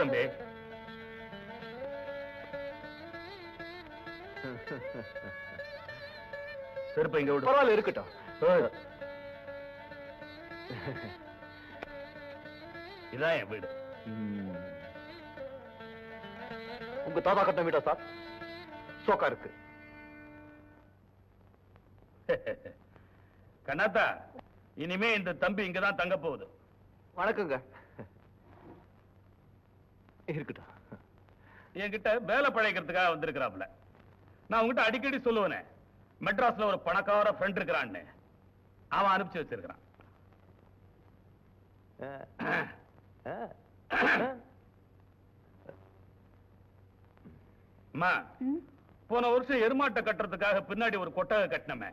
தம்பி. செருப்பு இங்க விடு. பரவாயில்ல, இருக்கட்டும். இதான் என் வீடு. உங்க தாத்தா கட்ட வீடா சார்? சோக்கா இருக்கு. கண்ணாத்தா, இனிமே இந்த தம்பி இங்கதான் தங்க போகுது. வணக்கங்க. இருக்கட்டும். என்கிட்ட வேலை பழைக்கிறதுக்காக வந்திருக்கிறாப்ல. நான் உங்ககிட்ட அடிக்கடி சொல்லுவேனே, மெட்ராஸ்ல ஒரு பணக்கார ஃப்ரெண்ட் இருக்கிறான்னு. அவன் அனுப்பிச்சு வச்சிருக்கிறான். அம்மா, போன வருஷம் எருமாட்டை கட்டுறதுக்காக பின்னாடி ஒரு கொட்டகை கட்டினமே,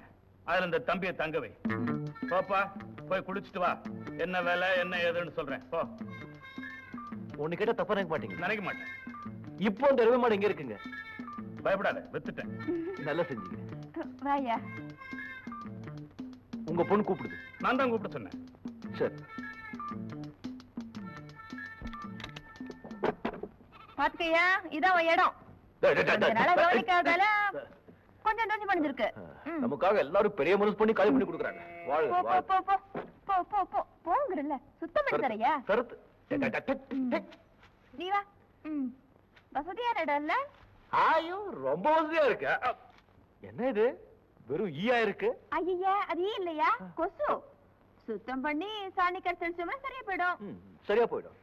அதுல இந்த தம்பியை தங்கவை. போப்பா, போய் குடிச்சிட்டு வா. என்ன வேலை என்ன ஏதுன்னு சொல்றேன். போ. ஒண்ணு கேட்டா தப்பா நினைக்க மாட்டீங்க? நினைக்க மாட்டேன். இப்போ அந்த எருமை மாடு எங்க இருக்குங்க? பயப்படாத, வித்துட்டேன். நல்லா செஞ்சீங்க. வாயா. உங்க பொண்ணு கூப்பிடுது. நான் தான் கூப்பிட்டு சொன்னேன். சரி. பாத்துக்கையா, இதான் உன் இடம். கவனிக்காதால கொஞ்சம் தோசி பண்ணிருக்கு. நமக்காக எல்லாரும் பெரிய மனசு பண்ணி காலி பண்ணி கொடுக்குறாங்க. போங்கறல்ல, சுத்தம் பண்ணி தரையா? நீ வா. வசதியான இடம் இல்ல? ஐயோ, ரொம்ப வசதியா இருக்கு. என்ன இது, வெறும் ஈயா இருக்கு? ஐயா, அது ஈ இல்லையா, கொசு. சுத்தம் பண்ணி சாணி கரைச்சோம்னா சரியா போயிடும். சரியா போயிடும்.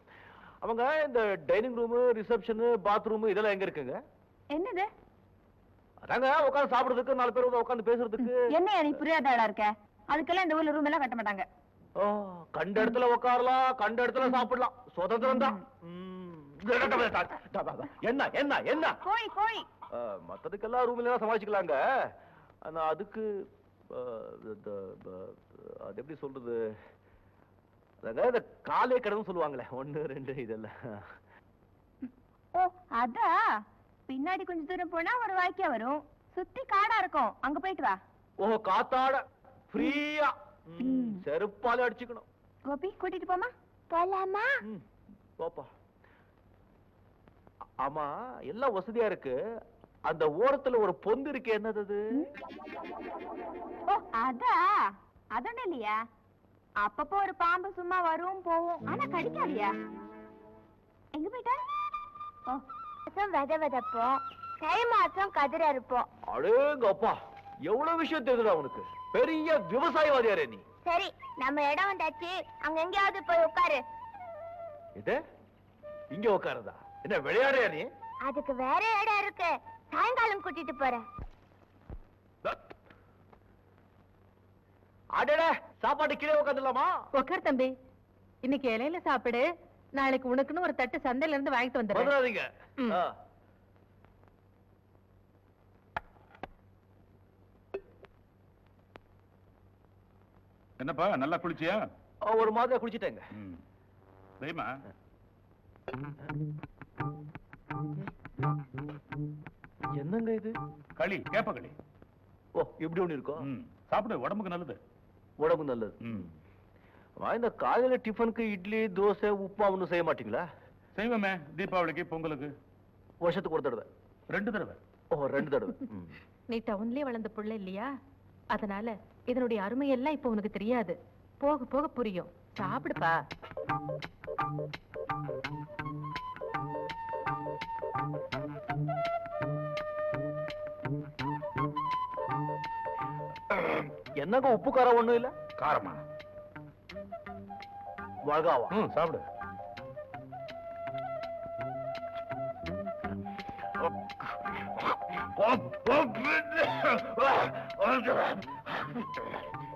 அவங்க இந்த டைனிங் ரூம், ரிசப்ஷன், பாத்ரூம் இதெல்லாம் எங்க இருக்குங்க? என்னது? அதாங்க உட்கார்ந்து சாப்பிடுறதுக்கு, 4 பேர் உட்கார்ந்து பேசுறதுக்கு. என்ன நீ புரியாதாடா இருக்க? அதுக்கெல்லாம் இந்த ஊர்ல ரூம் எல்லாம் கட்ட மாட்டாங்க. கண்ட இடத்துல உட்காரலாம், கண்ட இடத்துல சாப்பிடலாம், சுதந்திரம் தான். என்ன என்ன என்ன கோழி கோழி மத்ததுக்கெல்லாம் ரூம் எல்லாம் சமாளிச்சுக்கலாங்க. ஆனா அதுக்கு அது எப்படி சொல்றது, இந்த காலே கடன்னு சொல்லுவாங்களே, 1 2 இதெல்லாம். ஓ, அதா பின்னாடி கொஞ்சம் தூரம் போனா ஒரு வாய்க்கா வரும், சுத்தி காடா இருக்கும், அங்க போயிட்டு வா. ஓ, காத்தாட ஃப்ரீயா செருப்பால அடிச்சுக்கணும். கோபி, கூட்டிட்டு போமா? போலாமா? போப்பா. ஆமா, எல்லாம் வசதியா இருக்கு. அந்த ஓரத்துல ஒரு பொந்து இருக்கு, என்னது? ஓ, அதா அதொன்னு இல்லையா? அப்பப்போ ஒரு பாம்பு சும்மா வரும் போவும், ஆனா கடிக்காதியா? எங்க போயிட்டா? ஓ, வெத வெதப்போம், கை மாற்றம் கதிர இருப்போம். அடேங்கப்பா, எவ்வளவு விஷயம் தெரியுதா உனக்கு? பெரிய விவசாயவாதியாரே நீ. சரி, நம்ம இடம் வந்தாச்சு, அங்க எங்கேயாவது போய் உட்காரு. இது இங்க உட்காருதா? என்ன விளையாடுறியா நீ? அதுக்கு வேற இடம் இருக்கு, சாயங்காலம் கூட்டிட்டு போறேன். அடடே, சாப்பாடு கீழே உட்காந்துலாமா? உட்கார் தம்பி, இன்னைக்கு இலையில சாப்பிடு, நாளைக்கு உனக்குன்னு ஒரு தட்டு சந்தையில இருந்து வாங்கிட்டு வந்துடுறேன். என்னப்பா, நல்லா குளிச்சியா? ஒரு மாதிரி குளிச்சிட்டேங்க. தெரியுமா, என்னங்க இது? களி, கேப்ப களி. ஓ, இப்படி ஒண்ணு இருக்கும். சாப்பிடு, உடம்புக்கு நல்லது. உடம்பு நல்லது. இந்த காலையில டிஃபனுக்கு இட்லி, தோசை, உப்புமா ஒன்றும் செய்ய மாட்டீங்களா? செய்வோமே, தீபாவளிக்கு, பொங்கலுக்கு. வருஷத்துக்கு ஒரு தடவை? 2 தடவை. ஓ, 2 தடவை. நீ டவுன்லயே வளர்ந்த புள்ள இல்லையா, அதனால இதனுடைய அருமையெல்லாம் இப்ப உனக்கு தெரியாது, போக போக புரியும். சாப்பிடுப்பா. என்னங்க உப்பு காரம் ஒண்ணும் இல்ல? காரமா? மிளகாவா? சாப்பிடு.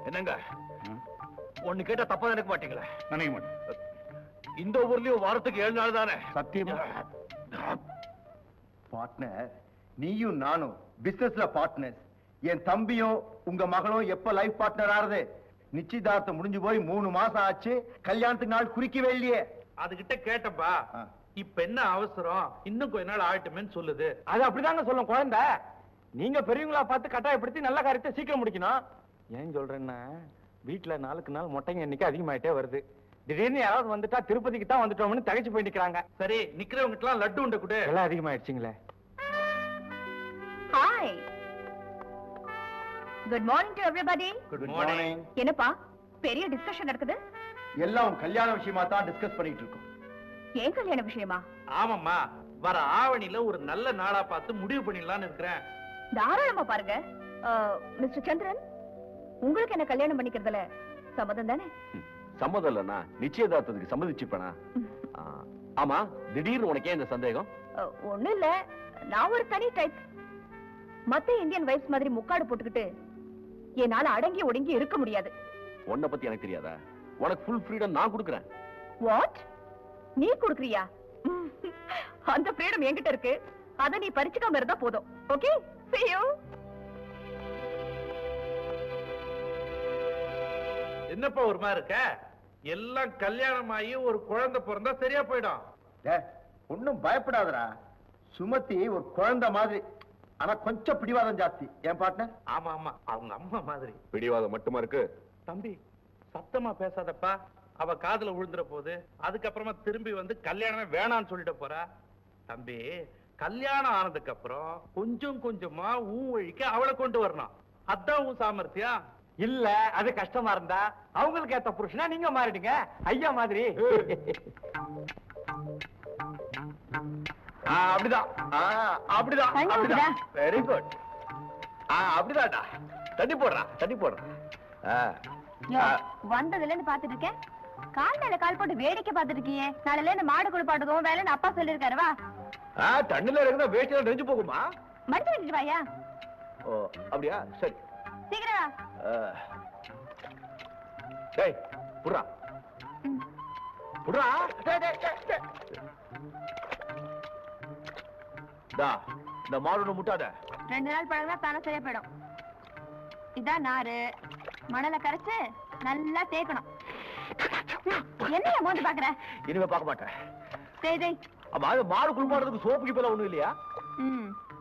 என்னங்க, ஒண்ணு கேட்டா தப்பா நினைக்க மாட்டீங்களா? நினைக்க மாட்டேன். இந்த ஊர்லயும் வாரத்துக்கு 7 நாள் தானே? சத்தியமா? பார்ட்னர், நீயும் நானும் பிசினஸ்ல பார்ட்னர். என் தம்பியும் உங்க மகளும் எப்ப லைஃப் பார்ட்னர் ஆறுது? நிச்சயதார்த்தம் முடிஞ்சு போய் 3 மாசம் ஆச்சு, கல்யாணத்துக்கு நாள் குறிக்கவே இல்லையே. அதுகிட்ட கேட்டப்பா, இப்ப என்ன அவசரம், இன்னும் கொஞ்ச நாள் ஆகட்டுமேன்னு சொல்லுது. அது அப்படிதாங்க சொல்லும் குழந்தை. நீங்க பெரியவங்களா பார்த்து கட்டாயப்படுத்தி நல்ல காரியத்தை சீக்கிரம் முடிக்கணும். ஏன் சொல்றேன்னா, வீட்டுல நாளுக்கு நாள் மொட்டைங்க இன்னைக்கு அதிகமாயிட்டே வருது. திடீர்னு யாராவது வந்துட்டா திருப்பதிக்கு தான் வந்துட்டோம்னு தகைச்சு போய் நிக்கிறாங்க. சரி நிக்கிறவங்க எல்லாம் லட்டு உண்ட கூட எல்லாம் அதிகமாயிடுச்சுங்களே. Hi, good morning to everybody. Good morning. என்னப்பா பெரிய டிஸ்கஷன் நடக்குது? எல்லாம் கல்யாண விஷயமா தான் டிஸ்கஸ் பண்ணிட்டு இருக்கோம். ஏன் கல்யாண விஷயமா? ஆமாம்மா, வர ஆவணியில ஒரு நல்ல நாளா பார்த்து முடிவு பண்ணிடலாம்னு இருக்கிறேன். தாராளமா பாருங்க. மிஸ்டர் சந்திரன், உங்களுக்கு என்ன கல்யாணம் பண்ணிக்கிறதுல சம்மதம் தானே? சம்மதம் இல்லைன்னா நிச்சயதார்த்தத்துக்கு சம்மதிச்சுப்பேனா? ஆமா, திடீர்னு உனக்கே இந்த சந்தேகம்? ஒண்ணும் இல்ல, நான் ஒரு தனி டைப். மத்த இந்தியன் வைப்ஸ் மாதிரி முக்காடு போட்டுக்கிட்டு என்னால அடங்கி ஒடுங்கி இருக்க முடியாது. உன்னை பத்தி எனக்கு தெரியாதா? உனக்கு ஃபுல் ஃப்ரீடம் நான் கொடுக்குறேன். வாட்? நீ கொடுக்கறியா? அந்த ஃப்ரீடம் என்கிட்ட இருக்கு. அத நீ பறிச்சுக்காம இருந்தா போதும். Okay, see you. என்னப்பா ஒரு மாதிரி இருக்க? எல்லாம் கல்யாணம் ஆகி ஒரு குழந்தை பிறந்தா சரியா போயிடும். ஒன்னும் பயப்படாதடா. சுமதி ஒரு குழந்தை மாதிரி, ஆனா கொஞ்சம் பிடிவாதம் ஜாஸ்தி. என் பார்ட்னர்? ஆமா ஆமா, அவங்க அம்மா மாதிரி. பிடிவாதம் மட்டுமா இருக்கு? தம்பி சத்தமா பேசாதப்பா, அவ காதுல விழுந்துற போது. அதுக்கப்புறமா திரும்பி வந்து கல்யாணமே வேணான்னு சொல்லிட்டு போறா. தம்பி, கல்யாணம் ஆனதுக்கு அப்புறம் கொஞ்சம் கொஞ்சமா ஊன் வழிக்கு அவளை கொண்டு வரணும். அதான் உன் சாமர்த்தியம். இல்ல, அது கஷ்டமா இருந்தா அவங்களுக்கு ஏத்த புருஷனா நீங்க மாறிடுங்க. ஐயா மாதிரி. அப்படிதான் அப்படிதான் அப்படிதான். Very good. அப்படிதான்டா. தண்ணி போடுறா, தண்ணி போடுறா. வந்ததுல இருந்து பாத்துட்டு இருக்கேன். கால் மேல கால் போட்டு வேடிக்கை பாத்துட்டு இருக்கியே. நாளைல இருந்து மாடு குளிப்பாட்டுதோ வேலைன்னு அப்பா சொல்லிருக்காரு. வா. தண்ணில இருக்குதா வேஸ்டில நெஞ்சு போகுமா? மடிச்சு வச்சுட்டு வாயா. ஓ அப்படியா? சரி சீக்கிரம் வா. டேய் புடுறா புடுறா. டா, இந்த மாடு முட்டாத. 2 நாள் பழகுனா தானே சரியா போயிடும். இதான் நாரு. மணலை கரைச்சு நல்லா தேய்க்கணும். என்னைய மோந்து பாக்குற? இனிமே பார்க்க மாட்டேன். சரி. அம்மா, அது மாடு குளிப்பாடுறதுக்கு சோப்புக்கு இப்ப ஒண்ணும் இல்லையா?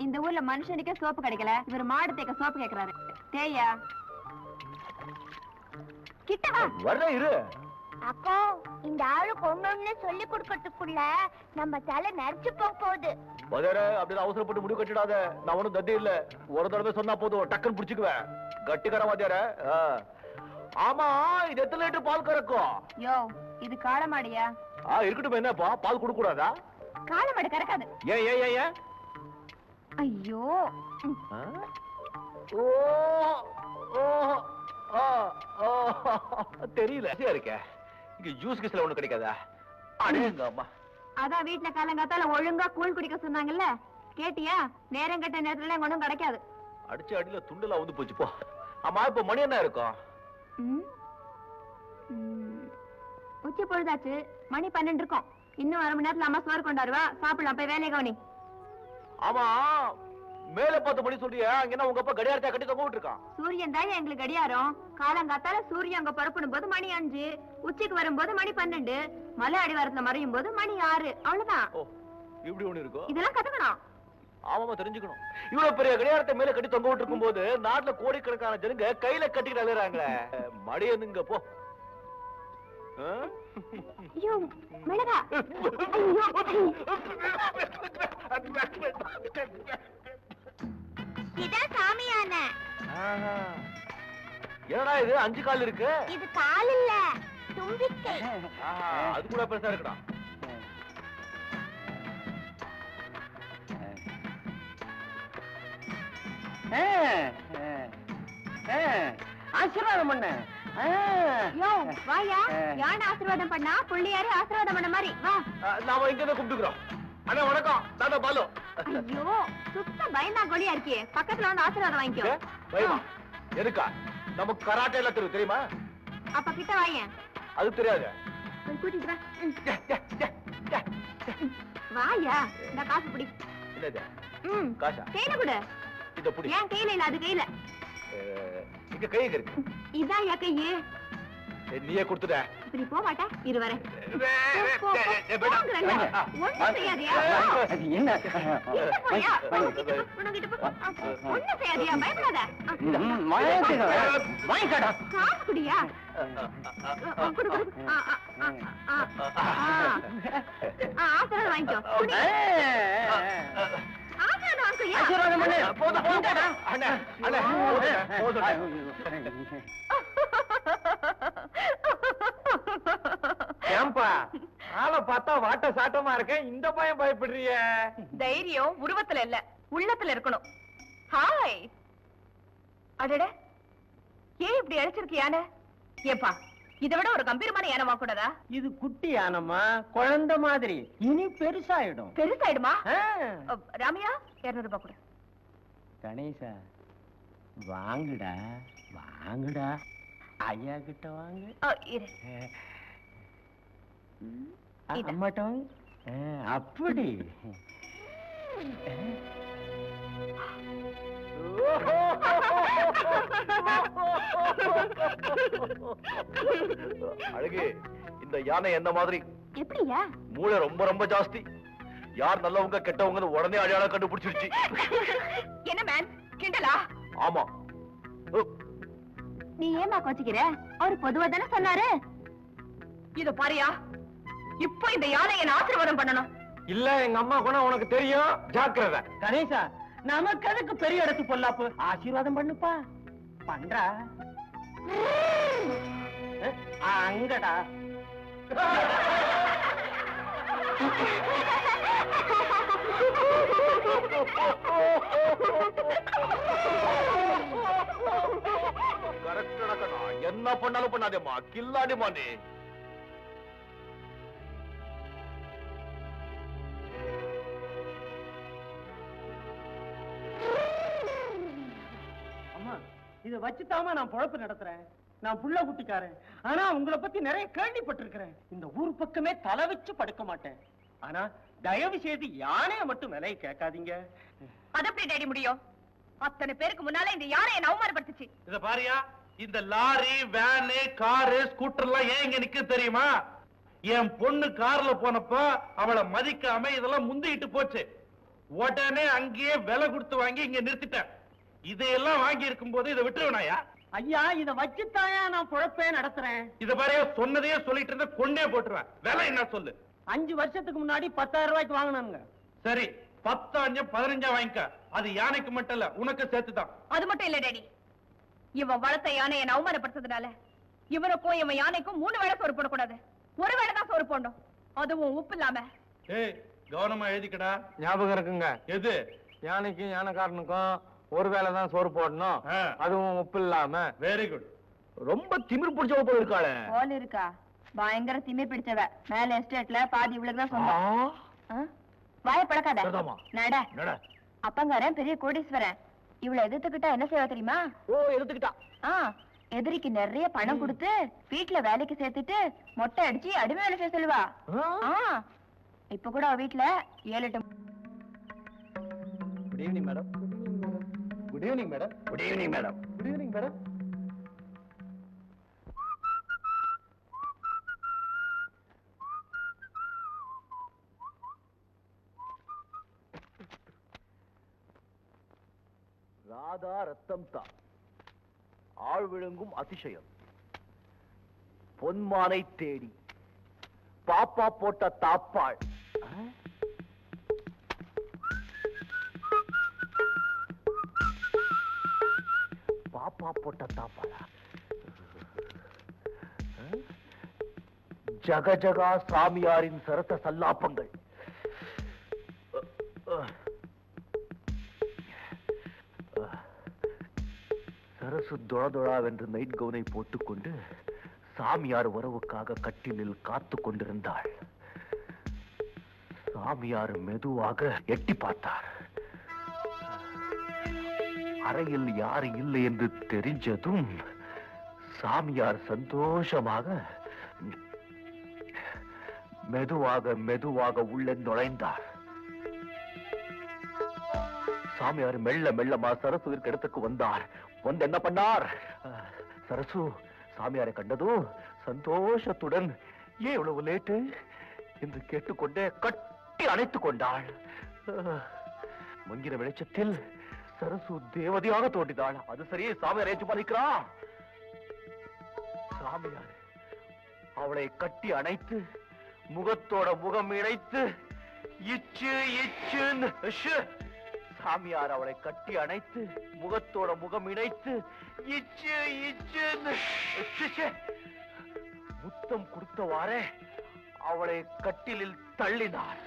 இந்த ஊர்ல மனுஷனுக்கே சோப்பு கிடைக்கல, இவர் மாடு தேய்க்க சோப்பு கேக்குறாரு. தேயா கிட்ட வா. வர்ற இரு. அக்கா, இந்த ஆளு கொண்டு சொல்லி கொடுக்கறதுக்குள்ள நம்ம தலை நரைச்சு போகுது. பதற அப்படியே அவசரப்பட்டு முடிவு கட்டிடாத. நான் ஒண்ணும் தட்டி இல்ல. ஒரு தடவை சொன்னா போதும், டக்குன்னு புடிச்சுக்குவேன். கட்டிக்கர வாத்தியார. ஆமா, இது எத்தனை லிட்டர் பால் கறக்கும்? யோ, இது காளமாடியா? இருக்கட்டும். என்னப்பா, பால் குடுக்க கூடாதா? காளமாடு கறக்காது. ஏன் ஏன் ஏன் ஏன்? ஐயோ. ஓ ஓ ஓ ஓ தெரியல. இருக்க இங்க ஜூஸ் கிஸ்ல ஒண்ணு கிடைக்காதா? அடேங்க அம்மா. அதான் வீட்டுல காலங்காத்தால ஒழுங்கா கூழ் குடிக்க சொன்னாங்கல்ல, கேட்டியா? நேரம் கட்ட நேரத்துல ஒண்ணும் கிடைக்காது. அடிச்ச அடியில துண்டுல வந்து போச்சு போ. அம்மா, இப்ப மணி என்ன இருக்கும்? உச்சி பொழுதாச்சு. மணி 12 இருக்கும். இன்னும் 1/2 மணி நேரத்துல அம்மா சோறு கொண்டாருவா. சாப்பிடலாம், போய் வேலையை கவனி. ஆமா, மேல 10 மணி சொல்றியா? அங்க என்ன உங்க அப்பா கடியாரத்தை கட்டி தொங்க விட்டுருக்கான்? சூரியன் தான் எங்களுக்கு கடியாரம். காலங்காத்தால சூரியன் அங்க புறப்படும் போது மணி 5, உச்சிக்கு வரும்போது மணி 12, மலை அடிவாரத்துல மறையும் போது மணி 6. அவ்வளவுதான். இப்படி ஒண்ணு இருக்கும். இதெல்லாம் கத்துக்கணும். ஆமாமா, தெரிஞ்சுக்கணும். இவ்வளவு பெரிய கடியாரத்தை மேல கட்டி தொங்க விட்டு இருக்கும் போது நாட்டுல கோடிக்கணக்கான ஜனங்க கையில கட்டிக்கிட்டு அழுறாங்களே. மடியனுங்க போ. ஐயோ, மிளகா. இதான் சாமியான. என்னடா இது 5 கால் இருக்கு? இது கால் இல்ல, தும்பிக்கை. அது கூட பெருசா இருக்குடா. ஆசீர்வாதம் பண்ண. யோ, வாயா. யானை ஆசீர்வாதம் பண்ணா புள்ளியாரு ஆசீர்வாதம் பண்ண மாதிரி. வா. நாம இங்க தான் கூப்பிட்டுக்கிறோம். அண்ணா வணக்கம். தாத்தா பாலு. ஐயோ, சுத்த பயந்தா கொடியா இருக்கியே. பக்கத்துல வந்து ஆசீர்வாதம் வாங்கிக்கோ. பயமா? எதுக்கா? நமக்கு கராட்டே எல்லாம் தெரியுமா? அப்ப கிட்ட வாயேன். அது தெரியாது. கூட்டிட்டு வா. வாயா. இந்த காசு புடி. என்னது? காசா? கையில கொடு. இத புடி. ஏன் கையில இல்ல, அது கையில. இங்க கை இருக்கு. இதான் யா கையே. நீயே கொடுத்துட. இப்படி போக மாட்டா இரு வரேன். ஒண்ணும் செய்யாதியா? என்ன ஒண்ணும் செய்யாதியா? பயப்படாத. வாங்கிக்கடா. காசு குடியா? ஆசீர்வாதம் வாங்கிக்கோ. ஆசீர்வாதம் வாங்கிக்கோ. ஆசீர்வாதம் பண்ணு. போதும் போதும். அண்ணா அண்ணா போதும். ஏன்பா ஆளை பார்த்தா வாட்ட சாட்டமா இருக்கேன், இந்த பையன் பயப்படுறிய? தைரியம் உருவத்துல இல்ல, உள்ளத்துல இருக்கணும். ஹாய். அடட, ஏன் இப்படி அழைச்சிருக்கு யானை? ஏப்பா, இதை விட ஒரு கம்பீரமான யானை வாக்கூடாதா? இது குட்டி யானம்மா, குழந்தை மாதிரி. இனி பெருசாயிடும். பெருசாயிடுமா? ராமையா 200 ரூபாய் கொடு. கணேசா வாங்குடா வாங்குடா, ஐயா கிட்ட வாங்கு. இரு. இதா. அம்மாட்ட வாங்கு. அப்படி அழகு, இந்த யானை என்ன மாதிரி எப்படியா? மூளை ரொம்ப ரொம்ப ஜாஸ்தி. யார் நல்லவங்க கெட்டவங்கன்னு உடனே அடையாளம் கண்டுபிடிச்சிருச்சு. என்ன மேன், கிண்டலா? ஆமா. நீ ஏமா கோச்சிக்கிற? அவரு பொதுவா தானே சொன்னாரு. இத பாரியா, இப்போ இந்த யானை என்ன ஆசீர்வாதம் பண்ணணும். இல்ல, எங்க அம்மா குணம் உனக்கு தெரியும், ஜாக்கிரதை. கணேசா, நமக்கு அதுக்கு பெரிய இடத்து பொல்லாப்பு. ஆசீர்வாதம் பண்ணுப்பா. பண்றா அங்கடா. கரெக்ட் நடக்கணும். என்ன பண்ணாலும் பண்ணாதேம்மா, கில்லாடிமா நீ. அம்மா, இத வச்சுதாமா நான் பொழப்பு நடத்துறேன். நான் புள்ள குட்டிக்காரன். ஆனா உங்களை பத்தி நிறைய கேள்விப்பட்டிருக்கிறேன். இந்த ஊர் பக்கமே தலை வச்சு படுக்க மாட்டேன். ஆனா தயவு செய்து யானைய மட்டும் விலையை கேட்காதீங்க. அது எப்படி டேடி முடியும்? அத்தனை பேருக்கு முன்னால இந்த யானை என்ன அவமானப்படுத்துச்சு. இத பாரியா, இந்த லாரி, வேனு, காரு, ஸ்கூட்டர் எல்லாம் ஏன் இங்க நிக்க தெரியுமா? என் பொண்ணு கார்ல போனப்ப அவளை மதிக்காம இதெல்லாம் முந்திக்கிட்டு போச்சு. உடனே அங்கேயே விலை கொடுத்து வாங்கி இங்க நிறுத்திட்டேன். இதையெல்லாம் வாங்கி இருக்கும் போது இதை விட்டுருவனாயா? ஐயா, இத வச்சுத்தாயா நான் பொழப்பே நடத்துறேன். இத பாரியா, சொன்னதையே சொல்லிட்டு இருந்த கொண்டே போட்டுருவேன். விலை என்ன சொல்லு? 5 வருஷத்துக்கு முன்னாடி 10,000 ரூபாய்க்கு வாங்கினாங்க. சரி, 10 5 15 வாங்கிக்க. அது யானைக்கு மட்டும் இல்ல, உனக்கு சேர்த்துதான். அது மட்டும் இல்ல டேடி, இவன் வளர்த்த யானை என்ன அவமானப்படுத்துறதுனால இவனுக்கும் இவன் யானைக்கும் 3 வேளை சோறு போடக்கூடாது. 1 வேளை தான் சோறு போடணும், அதுவும் உப்பு இல்லாம. ஏய், கவனமா எழுதிக்கடா. ஞாபகம் இருக்குங்க. எது? யானைக்கும் யானைக்காரனுக்கும் 1 வேளை தான் சோறு போடணும், அதுவும் உப்பு இல்லாம. Very good. ரொம்ப திமிர் பிடிச்சவ போல இருக்காளே. போல இருக்கா? பயங்கர திமிர் பிடிச்சவ. மேல எஸ்டேட்ல பாதி இவளுக்கு தான் சொந்தம். வாய பழக்காத. நட. அப்பங்காரன் பெரிய கோடீஸ்வரன். இவளை எதிர்த்துக்கிட்டா என்ன செய்வா தெரியுமா? எதிர்த்துக்கிட்டா எதிரிக்கு நிறைய பணம் கொடுத்து வீட்டுல வேலைக்கு சேர்த்துட்டு மொட்டை அடிச்சு அடிமை வேலை செய்ய சொல்லுவா. இப்ப கூட அவ வீட்டுல 7 8. Good evening madam. Good evening madam. Good evening madam. Good evening madam. Radha ரத்தம் தான், ஆள் விழுங்கும் அதிசயம், பொன்மானை தேடி பாப்பா போட்ட தாப்பாள். பாப்பா போட்ட தாப்பாளா? ஜகஜகா சாமியாரின் சரத்த சல்லாப்பங்கள். சரசு தொழதொழாவென்று நைட் கவுனை போட்டுக்கொண்டு சாமியார் உறவுக்காக கட்டிலில் காத்து கொண்டிருந்தாள். சாமியார் மெதுவாக எட்டி பார்த்தார். அறையில் யாரு இல்லை என்று தெரிஞ்சதும் சாமியார் சந்தோஷமாக மெதுவாக மெதுவாக உள்ளே நுழைந்தார். சாமியார் மெல்ல மெல்லமா சரசுவிற்கு இடத்துக்கு வந்தார். வந்து என்ன பண்ணார்? சரசு, சாமியாரை கண்டதும் சந்தோஷத்துடன் ஏன் இவ்வளவு லேட்டு என்று கேட்டுக்கொண்டே கட்டி அணைத்துக் கொண்டாள். மங்கிற வெளிச்சத்தில் சரசு தேவதையாக தோன்றினாள். அது சரியே சாமியார் ஏற்று பாதிக்கிறான். சாமியார் அவளை கட்டி அணைத்து முகத்தோட முகம் இணைத்து இச்சு இச்சுன்னு சாமியார் அவளை கட்டி அணைத்து முகத்தோட முகம் இணைத்து இச்சு இச்சுன்னு முத்தம் கொடுத்தவாறே அவளை கட்டிலில் தள்ளினார்.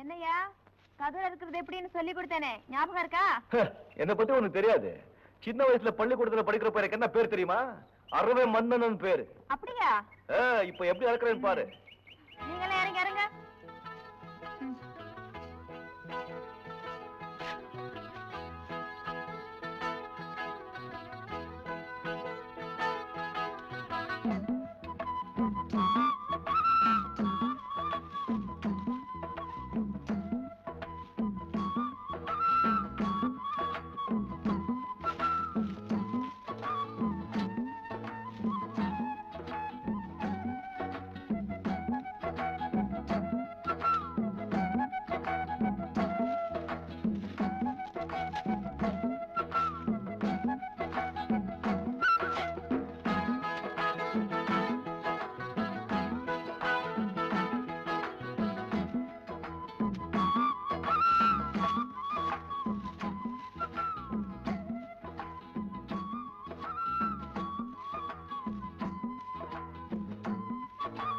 என்னையா கதிர இருக்கிறது எப்படின்னு சொல்லி கொடுத்தேனே ஞாபகம் இருக்கா? என்ன பத்தி உனக்கு தெரியாது. சின்ன வயசுல பள்ளிக்கூடத்துல படிக்கிறப்ப எனக்கு என்ன பேர் தெரியுமா? அறவே மன்னன் பேரு. அப்படியா? இப்ப எப்படி அறக்கிறேன்னு பாரு. நீங்களே இறங்க இறங்க.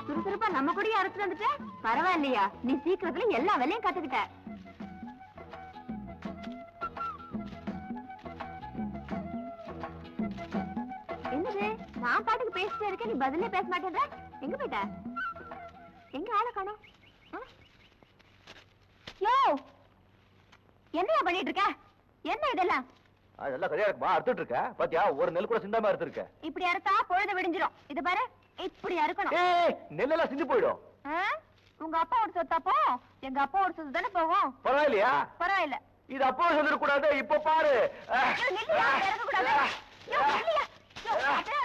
சுறுசுறுப்பா நம்ம கூடயே அரைச்சு வந்துட்ட. பரவாயில்லையா, நீ சீக்கிரத்துல எல்லா வேலையும் கத்துக்கிட்ட. என்னது நான் பாட்டுக்கு பேசிட்டே இருக்கேன், நீ பதிலே பேச மாட்டேன்ற. எங்க போயிட்ட? எங்க ஆளை காணோம்? யோ என்னையா பண்ணிட்டு இருக்க? என்ன இதெல்லாம்? அதெல்லாம் சரியா இருக்குமா? அறுத்துட்டு இருக்க பாத்தியா? ஒரு நெல் கூட சிந்தாம அறுத்துருக்க. இப்படி அறுத்தா பொழுது விடிஞ்சிரும். இது பாரு, இப்படி அறுக்கணும். நெல்லெல்லாம் சிந்தி போயிடும். உங்க அப்பாவோட சொத்தாப்போ எங்க அப்பாவோட சொத்து தானே போகும். பரவாயில்லையா? பரவாயில்ல. இது அப்பா சொல்லிட கூடாது. இப்ப பாரு. நில்லையா, இறங்க கூடாது. யோ, நில்லையா. யோ, அத்தை.